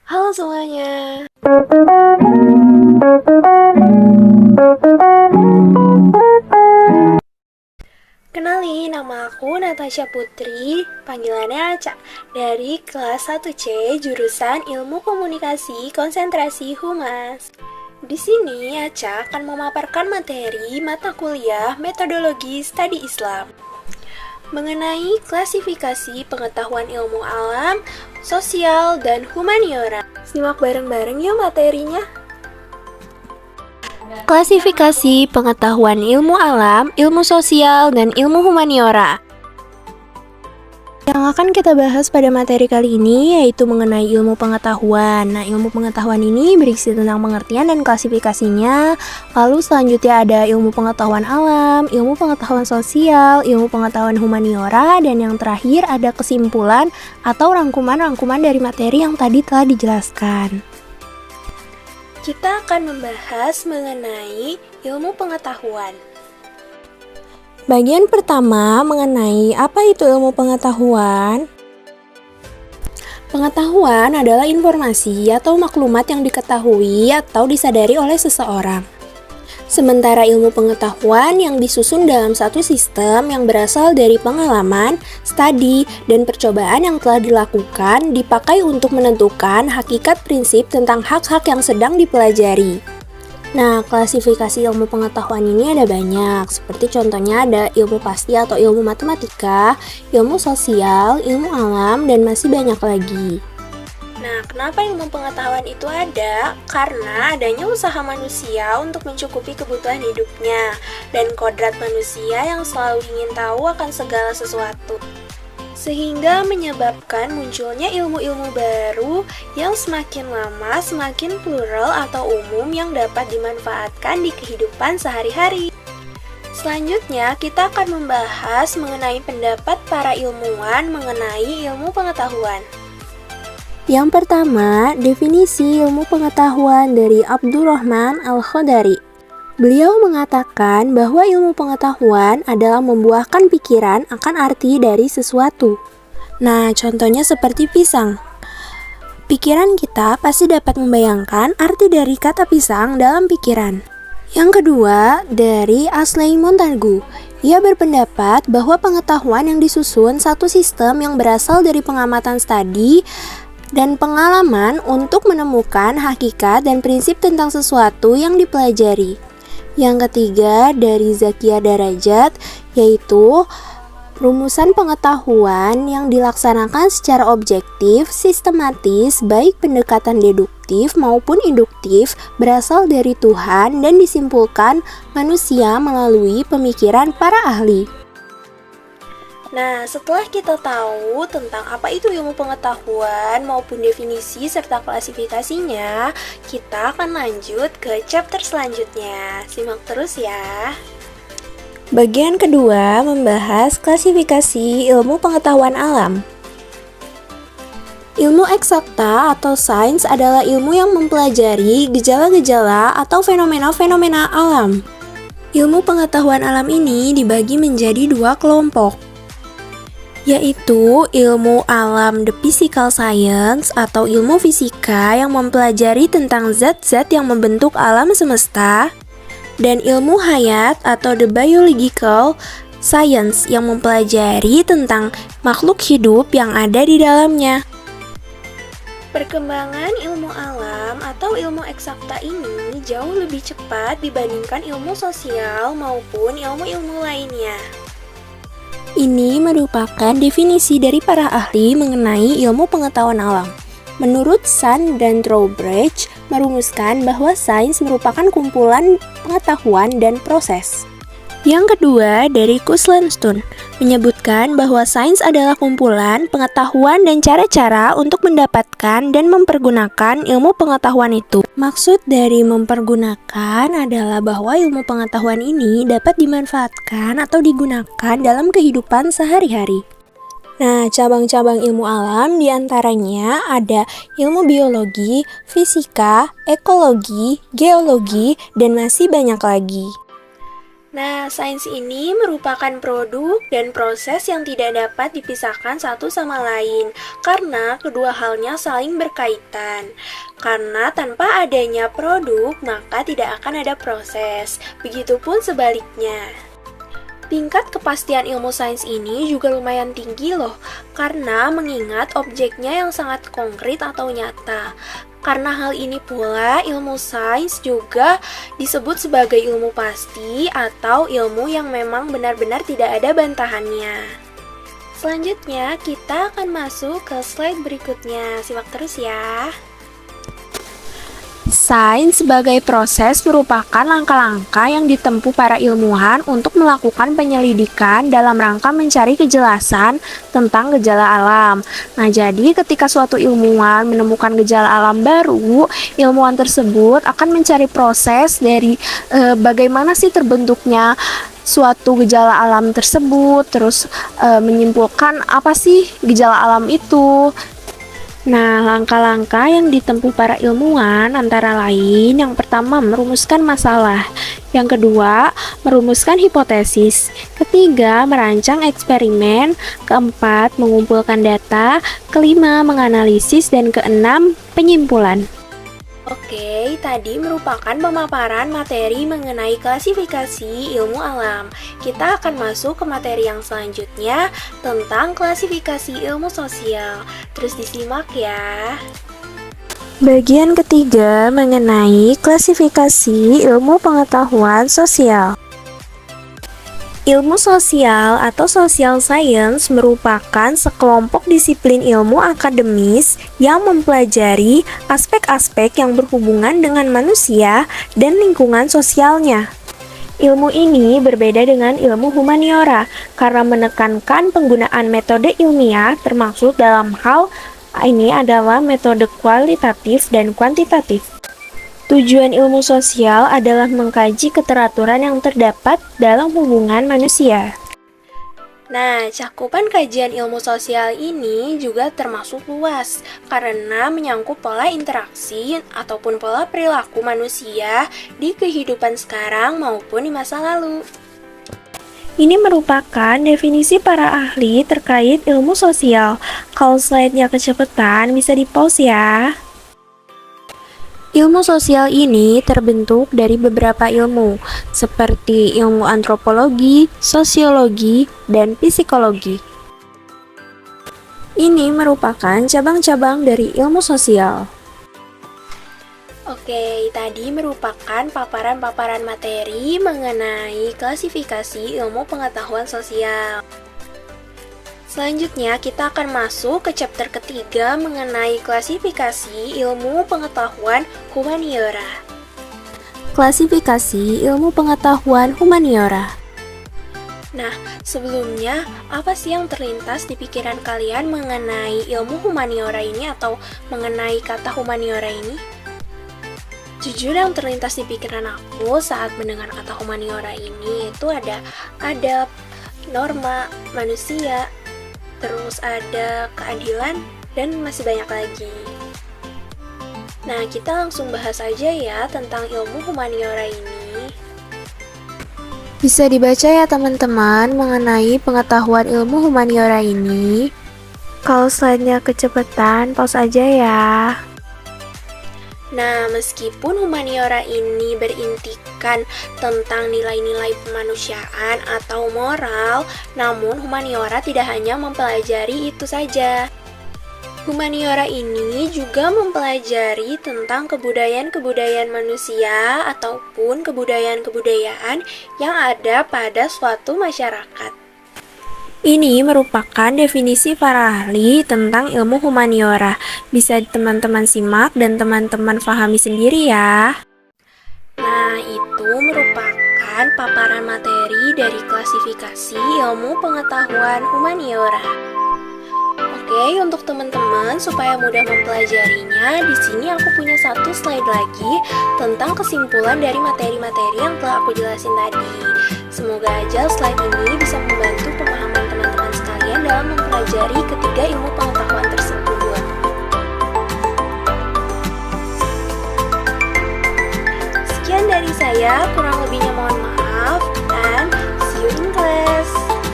Halo semuanya. Kenalin, nama aku Natasha Putri, panggilannya Aca, dari kelas 1C jurusan Ilmu Komunikasi Konsentrasi Humas. Di sini Aca akan memaparkan materi mata kuliah Metodologi Studi Islam mengenai klasifikasi pengetahuan ilmu alam, sosial, dan humaniora. Simak bareng-bareng yuk materinya. Klasifikasi pengetahuan ilmu alam, ilmu sosial, dan ilmu humaniora. Yang akan kita bahas pada materi kali ini yaitu mengenai ilmu pengetahuan. Nah, ilmu pengetahuan ini berisi tentang pengertian dan klasifikasinya. Lalu selanjutnya ada ilmu pengetahuan alam, ilmu pengetahuan sosial, ilmu pengetahuan humaniora, dan yang terakhir ada kesimpulan atau rangkuman-rangkuman dari materi yang tadi telah dijelaskan. Kita akan membahas mengenai ilmu pengetahuan. Bagian pertama mengenai apa itu ilmu pengetahuan. Pengetahuan adalah informasi atau maklumat yang diketahui atau disadari oleh seseorang. Sementara ilmu pengetahuan yang disusun dalam satu sistem yang berasal dari pengalaman, studi, dan percobaan yang telah dilakukan dipakai untuk menentukan hakikat prinsip tentang hak-hak yang sedang dipelajari. Nah, klasifikasi ilmu pengetahuan ini ada banyak, seperti contohnya ada ilmu pasti atau ilmu matematika, ilmu sosial, ilmu alam, dan masih banyak lagi. Nah, kenapa ilmu pengetahuan itu ada? Karena adanya usaha manusia untuk mencukupi kebutuhan hidupnya, dan kodrat manusia yang selalu ingin tahu akan segala sesuatu. Sehingga menyebabkan munculnya ilmu-ilmu baru yang semakin lama semakin plural atau umum yang dapat dimanfaatkan di kehidupan sehari-hari. Selanjutnya, kita akan membahas mengenai pendapat para ilmuwan mengenai ilmu pengetahuan. Yang pertama, definisi ilmu pengetahuan dari Abdurrahman Al-Khodari. Beliau mengatakan bahwa ilmu pengetahuan adalah membuahkan pikiran akan arti dari sesuatu. Nah, contohnya seperti pisang. Pikiran kita pasti dapat membayangkan arti dari kata pisang dalam pikiran. Yang kedua, dari Ashley Montagu. Ia berpendapat bahwa pengetahuan yang disusun satu sistem yang berasal dari pengamatan studi dan pengalaman untuk menemukan hakikat dan prinsip tentang sesuatu yang dipelajari. Yang ketiga dari Zakia Darajat, yaitu rumusan pengetahuan yang dilaksanakan secara objektif, sistematis, baik pendekatan deduktif maupun induktif, berasal dari Tuhan dan disimpulkan manusia melalui pemikiran para ahli. Nah, setelah kita tahu tentang apa itu ilmu pengetahuan maupun definisi serta klasifikasinya, kita akan lanjut ke chapter selanjutnya. Simak terus ya. Bagian kedua membahas klasifikasi ilmu pengetahuan alam. Ilmu eksakta atau sains adalah ilmu yang mempelajari gejala-gejala atau fenomena-fenomena alam. Ilmu pengetahuan alam ini dibagi menjadi dua kelompok, yaitu ilmu alam the physical science atau ilmu fisika yang mempelajari tentang zat-zat yang membentuk alam semesta, dan ilmu hayat atau the biological science yang mempelajari tentang makhluk hidup yang ada di dalamnya. Perkembangan ilmu alam atau ilmu eksakta ini jauh lebih cepat dibandingkan ilmu sosial maupun ilmu-ilmu lainnya. Ini merupakan definisi dari para ahli mengenai ilmu pengetahuan alam. Menurut Sun dan Trowbridge, merumuskan bahwa sains merupakan kumpulan pengetahuan dan proses. Yang kedua, dari Kuslanstun, menyebutkan bahwa sains adalah kumpulan pengetahuan dan cara-cara untuk mendapatkan dan mempergunakan ilmu pengetahuan itu. Maksud dari mempergunakan adalah bahwa ilmu pengetahuan ini dapat dimanfaatkan atau digunakan dalam kehidupan sehari-hari. Nah, cabang-cabang ilmu alam diantaranya ada ilmu biologi, fisika, ekologi, geologi, dan masih banyak lagi. Nah, sains ini merupakan produk dan proses yang tidak dapat dipisahkan satu sama lain, karena kedua halnya saling berkaitan. Karena tanpa adanya produk, maka tidak akan ada proses. Begitupun sebaliknya. Tingkat kepastian ilmu sains ini juga lumayan tinggi loh, karena mengingat objeknya yang sangat konkret atau nyata. Karena hal ini pula, ilmu sains juga disebut sebagai ilmu pasti atau ilmu yang memang benar-benar tidak ada bantahannya. Selanjutnya, kita akan masuk ke slide berikutnya. Simak terus ya. Sains sebagai proses merupakan langkah-langkah yang ditempuh para ilmuwan untuk melakukan penyelidikan dalam rangka mencari kejelasan tentang gejala alam. Nah, jadi ketika suatu ilmuwan menemukan gejala alam baru, ilmuwan tersebut akan mencari proses dari bagaimana sih terbentuknya suatu gejala alam tersebut, terus menyimpulkan apa sih gejala alam itu. Nah, langkah-langkah yang ditempuh para ilmuwan antara lain, yang pertama merumuskan masalah, yang kedua merumuskan hipotesis, ketiga merancang eksperimen, keempat mengumpulkan data, kelima menganalisis, dan keenam penyimpulan. Oke, tadi merupakan pemaparan materi mengenai klasifikasi ilmu alam. Kita akan masuk ke materi yang selanjutnya tentang klasifikasi ilmu sosial. Terus disimak ya. Bagian ketiga mengenai klasifikasi ilmu pengetahuan sosial. Ilmu sosial atau social science merupakan sekelompok disiplin ilmu akademis yang mempelajari aspek-aspek yang berhubungan dengan manusia dan lingkungan sosialnya. Ilmu ini berbeda dengan ilmu humaniora karena menekankan penggunaan metode ilmiah, termasuk dalam hal ini adalah metode kualitatif dan kuantitatif. Tujuan ilmu sosial adalah mengkaji keteraturan yang terdapat dalam hubungan manusia. Nah, cakupan kajian ilmu sosial ini juga termasuk luas karena menyangkut pola interaksi ataupun pola perilaku manusia di kehidupan sekarang maupun di masa lalu. Ini merupakan definisi para ahli terkait ilmu sosial. Kalau slide-nya kecepatan, bisa di-pause ya. Ilmu sosial ini terbentuk dari beberapa ilmu, seperti ilmu antropologi, sosiologi, dan psikologi. Ini merupakan cabang-cabang dari ilmu sosial. Oke, tadi merupakan paparan-paparan materi mengenai klasifikasi ilmu pengetahuan sosial. Selanjutnya, kita akan masuk ke chapter ketiga mengenai klasifikasi ilmu pengetahuan humaniora. Klasifikasi ilmu pengetahuan humaniora. Nah, sebelumnya, apa sih yang terlintas di pikiran kalian mengenai ilmu humaniora ini atau mengenai kata humaniora ini? Jujur yang terlintas di pikiran aku saat mendengar kata humaniora ini itu ada adab, norma, manusia, terus ada keadilan, dan masih banyak lagi. Nah, kita langsung bahas aja ya tentang ilmu humaniora ini. Bisa dibaca ya teman-teman mengenai pengetahuan ilmu humaniora ini. Kalau slide-nya kecepatan, pause aja ya. Nah, meskipun humaniora ini berintikan tentang nilai-nilai kemanusiaan atau moral, namun humaniora tidak hanya mempelajari itu saja. Humaniora ini juga mempelajari tentang kebudayaan-kebudayaan manusia ataupun kebudayaan-kebudayaan yang ada pada suatu masyarakat. Ini merupakan definisi para ahli tentang ilmu humaniora. Bisa teman-teman simak dan teman-teman pahami sendiri ya. Nah, itu merupakan paparan materi dari klasifikasi ilmu pengetahuan humaniora. Oke, untuk teman-teman supaya mudah mempelajarinya, di sini aku punya satu slide lagi tentang kesimpulan dari materi-materi yang telah aku jelasin tadi. Semoga aja slide ini bisa membantu pemahaman teman-teman sekalian dalam mempelajari ketiga ilmu pengetahuan tersebut. Sekian dari saya,